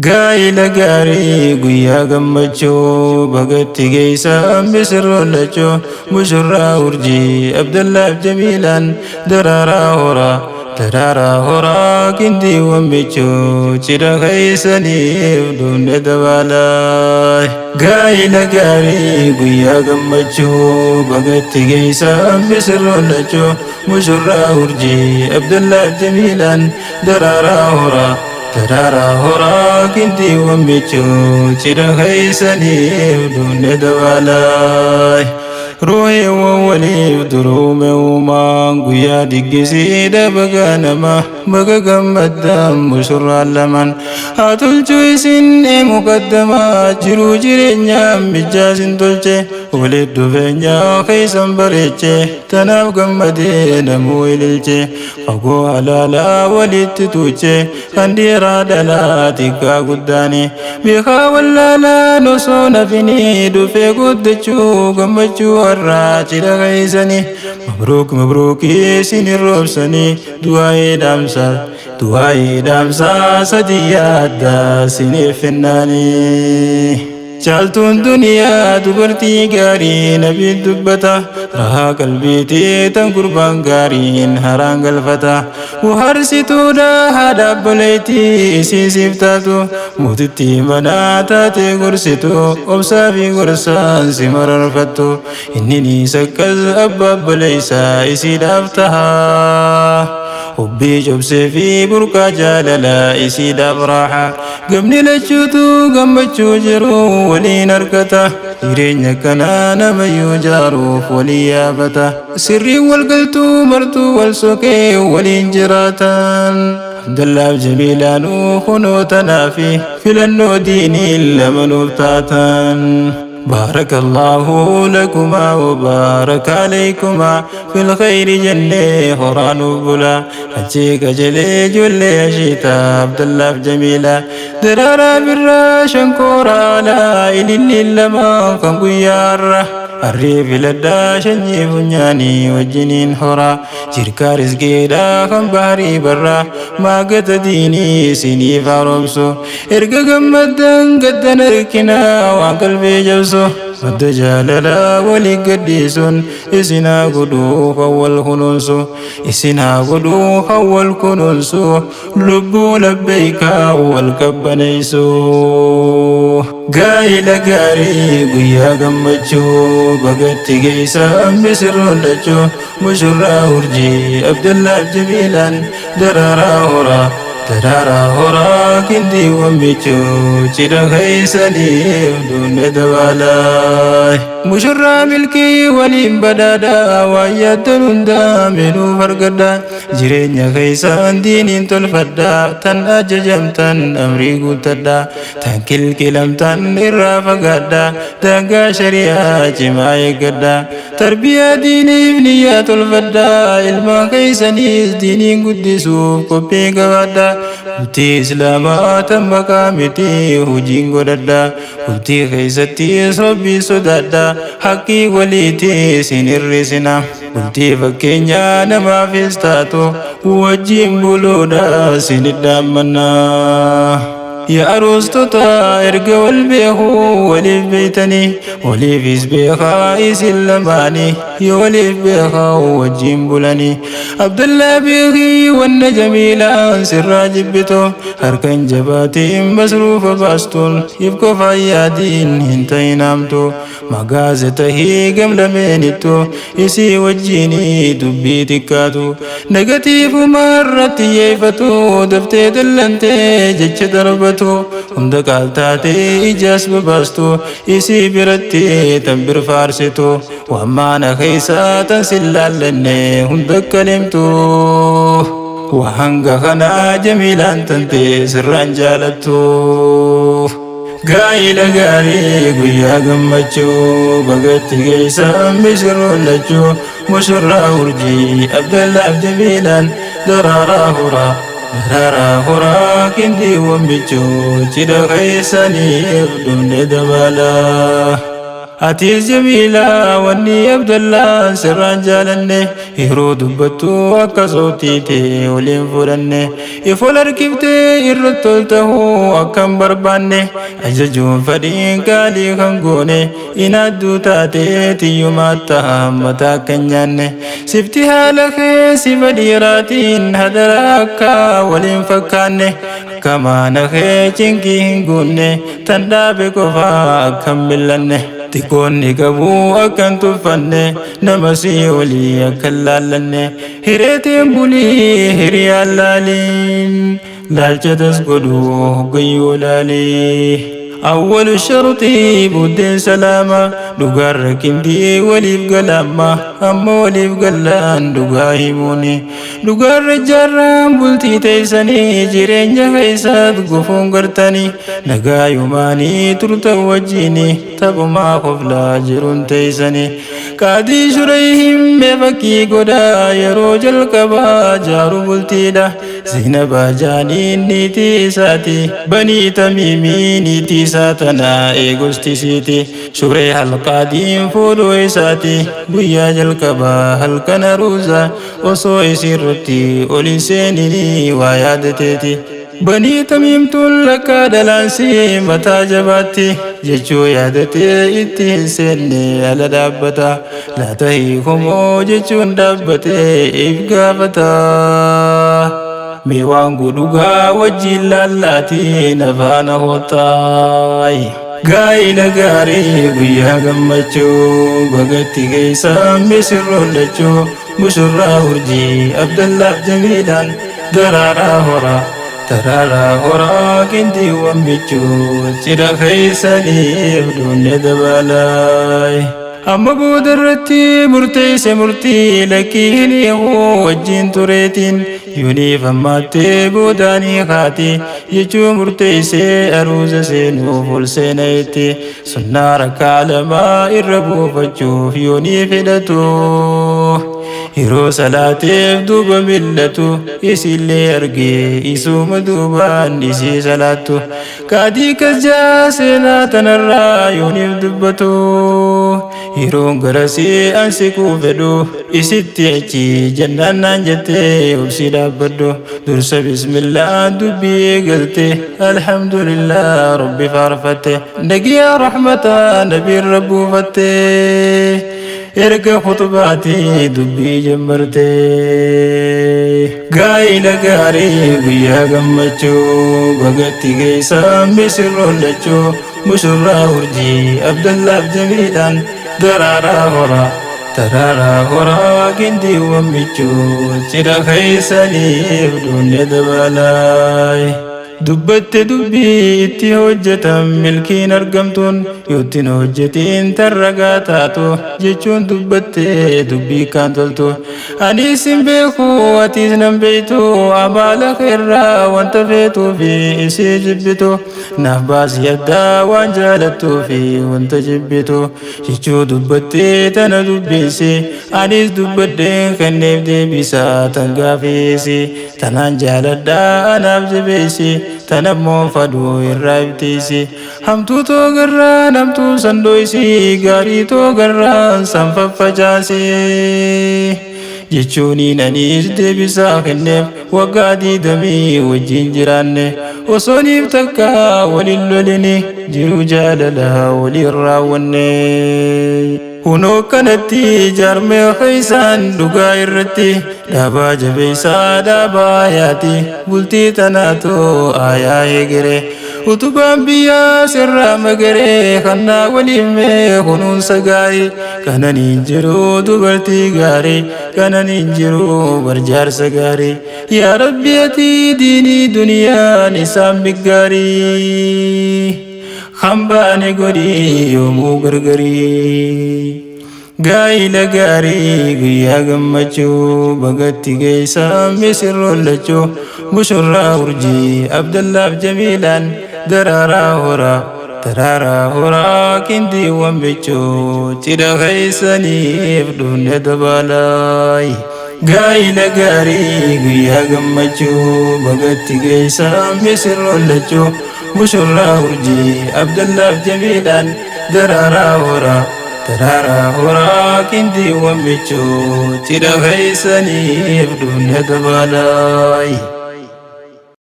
Gaa'ila gaarii guyyaa gammachuu bagatti geessan misirroolachuu mushurraa urjii Abdallaaf Jamiilaan daraaraa horaa qindiiwwan bichuu cidha keessaniif duunne dabaalaa. Gaa'ila gaarii guyyaa gammachuu bagatti geessan misirroolachuu mushurraa urjii Abdallaaf Jamiilaan daraaraa horaa qindiiwwan bichuu cidha keessaniif duunne dabaalaa. Ruuheewwan waliif duruume uumaan guyyaa diggisiidha baga nama baga gammaddaan mushurraan lamaan haa tolchuu isin muqaddamaa jiruu jireenyaa mijjaasin tolche walitti dhufeenya keessan bareeche tanaaf gammadee namuu ililche fagoo halaalaa walitti tuuche kan dhiiraa dhalaa xiqqaa guddaani beekaa wallaalaan osoo nafini dhufee guddachuu gammachuu warraa cidha keessanii mabruuk isin roobsanii du'aa'ee dhaamsaa sadii yaaddaa siniif kennaanii. Caaltuun duniyaa dubartii gaarii nabiin dubbata rahaa qalbiitii tan gurbaan gaariin haraan galfata buharsituudha haadha obboleettii isiisiif taatu muutittii manaa taate gorsitu obsaa fi gorsaan si mararfattu inni ni sakkas abbaa obboleessaa isiidhaaf tahaa. Hubbii cobsee fi burqaa jaalala isiidhaaf raaxa gamni lachuutu gammachuu jiru waliin argata jireenya kanaa namayyuu jaaruuf walii yaafata sirriin walgaltuu martuu wal sokee waliin jiraatan. Abdallaaf Jamiilaanuu kunoo tanaa fi filannoo diiniin lama nuuf taatan. بارك الله لكما وبارك عليكما في الخير جنة خران بلا حجيك جلي جلي شيتا عبدالله جميلة درارا برا شنكورا لا إلي لما كم قيار الريف لدى شنجي فنياني وجنين حرا جركا رزقي دا خم بحري برا ما قد ديني سيني فاربسو ارقا قمدن قد نركنا وقلبي جوسو مد جاللا ولي قديسون اسنا قدو خوال كنونسو لبو لبيكا والكبنيسو. Gaa'ila gaarii guyyaa gammachuu bagatti geessan misirroolachuu mushurraa urjii Abdallaaf Jamiilaan daraaraa horaa qindiiwwan bichuu cidha keessaniif duunne dabaalaa. Mushurraa milkii waliin badhaadhaa waan yaaddan hundaa minuuf argadhaa jireenya keessan diiniin tolfadhaa tan ajajamtan amrii guuttadhaa tan kilkilamtan irraa fagaadhaa daangaa shari'aa cimaa eeggadhaa tarbiyaa diiniif niyyaa tolfadhaa ilmaan keessaniis diiniin guddisuuf qophii qabaadhaa bultii islaamaa tan maqaa miti hojiin godhadhaa bultii keessattis rabbii sodaadhaa haqqii waliitii isin hir'isina bultii fakkeenyaa namaafis taatu wajjin buluudha isin iddaamannaa. يا أرسطوطا إرجع والبيخو وليف بيتني وليف إسبيخا إسلماني يا وليف بيخا وجيم بولاني عبد الله بيخي والنجميلا سراج بيتو هركن جباتي مصروف باستون يبقى فايادين هنتين نامتو مغازته قبل مينتو إسي وجيني دبي تكاتو نغتيف مرت يفتو دفتي دلنتي جج دربتو hunda qaaltaatee ijaas babaastu isii biratti tan bir faarsitu wammaana keessaa tan sillaallanne hunda kalimtu wahanga kanaa Jamiilaan tante sirraan jaalattu. Gaa'ila gaarii guyyaa gammachuu bagatti geessan misirroolachuu mushurraa urjii Abdallaaf Jamiilaan daraaraa horaa qindiiwwan bichuu cidha keessaniif duunne dabaalaa. Atiis Jamiilaa wanni Abdallaan sirraan jaalanne yeroo dubbattu akka sootiite waliin fudhanne ifol harkiftee irratti tol tahuu akkan barbaanne ajajuun fadhiin qaalii kan goone inaadduu taatee tiyyumaata mataa kan nyaanne sifti haala kee sifa dhiiraatiin hadara akka waliin fakkaanne kamaana kee cinkii hin guunne tan dhaabe qofaa akkan millanne Tikonni qabu akkan tuffanne nama si walii akkan laallanne hireetiin bulii hiriyaan laaliin laalchatas godhu hoggayyoo laalii أول الشرط بدين سلامة دوغار كندي وليف قلامة أما وليف قلان دوغاهموني دوغار رجارام بلتي تيساني جيرين جغيسات قفون قرتاني نقا يوماني ترتا وجيني تابو ما خفلا جرون تيساني قادي شريهم مفكي قدا يروجل كبا جارو بلتي دا زينبا جاني نيتي ساتي بني تميمي نيتي ساتنا إيغوستي سيتي شوري القادم فولو إساتي بيا جلكبا هلكنا روزا وصو إسيرتي أوليسيني ويادتي بني تميم تلك دلانسي متى جباتي جيشو يادتي إتي سيني على دابتا لا تهيكم جيشو دابتي إفقافتا Mewaan gudhugaa wajjin laallaatii nafaana hootaay gaa'ila gaarii guyyaa gammachuu bagatti geessan misirroolachuu mushurraa urjii Abdallaaf Jamiilaan daraaraa horaa taraaraa horaa qindiiwwan bichuu cidha keeysaniif duunne dabalaay amma boodarratti murteeyse murtii lakkii hin eeguu wajjin tureetiin yuuniif ammaattee boodaanii kaati jechuu murteeysee aruuza seenuuf ol seenayetti sunnaa rakkaa lamaa irra buufachuuf yuunii fedhatu yeroo salaateef duuba millatu isillee argee isuma duubaan isii salaattu kaadii kasjaa seenaa tanarraa yuuniif dubbatu yeroon garasii ansikuu fedhu isitti achi jannaan naan jettee obsii dhaabbadhu dursa bismillaa dubbii eegalte alhamdulillah rabbi faarfatte nagiyaa rahmataa nabiin rabbuufatte erga khutbaati dubbii jammarte gaa'ila gaarii guyyaa gammachuu bagatti geessan misirroolachuu mushurraa urjii Abdallaaf Jamiilaan daraaraa horaa taraaraa horaa qindiiwwan bichuu cidha keeysaniif duunne dabalaay dubbatte dubbii itti hojjetan milkiin argamtuun yootiin hojjetiin tarragaa taatu jechuun dubbatte dubbii kan toltu anis hin beeku atiis nan beeytu amaala keerraa wanta feetuu fi isii jibbitu naaf baasii addaa waan jaalattuu fi wanta jibbitu jechuu dubbatte tana dubbeessi anis dubbadheen kenneef deebisaa tan gaafeessi tanaan jaaladhaa anaaf jabeessi tanammoo faduu irraa ibtiisi hamtuu too garraa namtuu sandooysi gaarii too garraa san faffacaasi jechuuniin anis deebisaa kenneef waggaa 20 wajjin jiraanne osooniif takka waliin lolini jiruu jaalalaa waliin raawwanne hunoo kanatti jaarmee keeysaan dhugaa irratti dhaabaa jabeeysaa dhaabaa yaati bultii tanaatoo aayaa eegere utubaan biyyaa sirraa magaree kannaa waliin mee kunuunsa gaarii kanan hin jiru dubartii gaarii kanan hin jiru barjaarsa gaarii yaa rabbi ati diinii duniyaan isaan biggaarii hambaane godhii yoomuu gargarii gaa'ila gaarii guyyaa gammachuu bagatti geessan misirroolachuu mushurraa urjii Abdallaaf Jamiilaan daraaraa horaa taraaraa horaa qindiiwwan bichuu cidha keeysaniif duunne dabalaay gaa'ila gaarii guyyaa gammachuu bagatti geessan misirroolachuu mushurraa urjii Abdallaaf Jamiilaan darara hora darara hora kindi wamicho tira gaisani dunya dabalai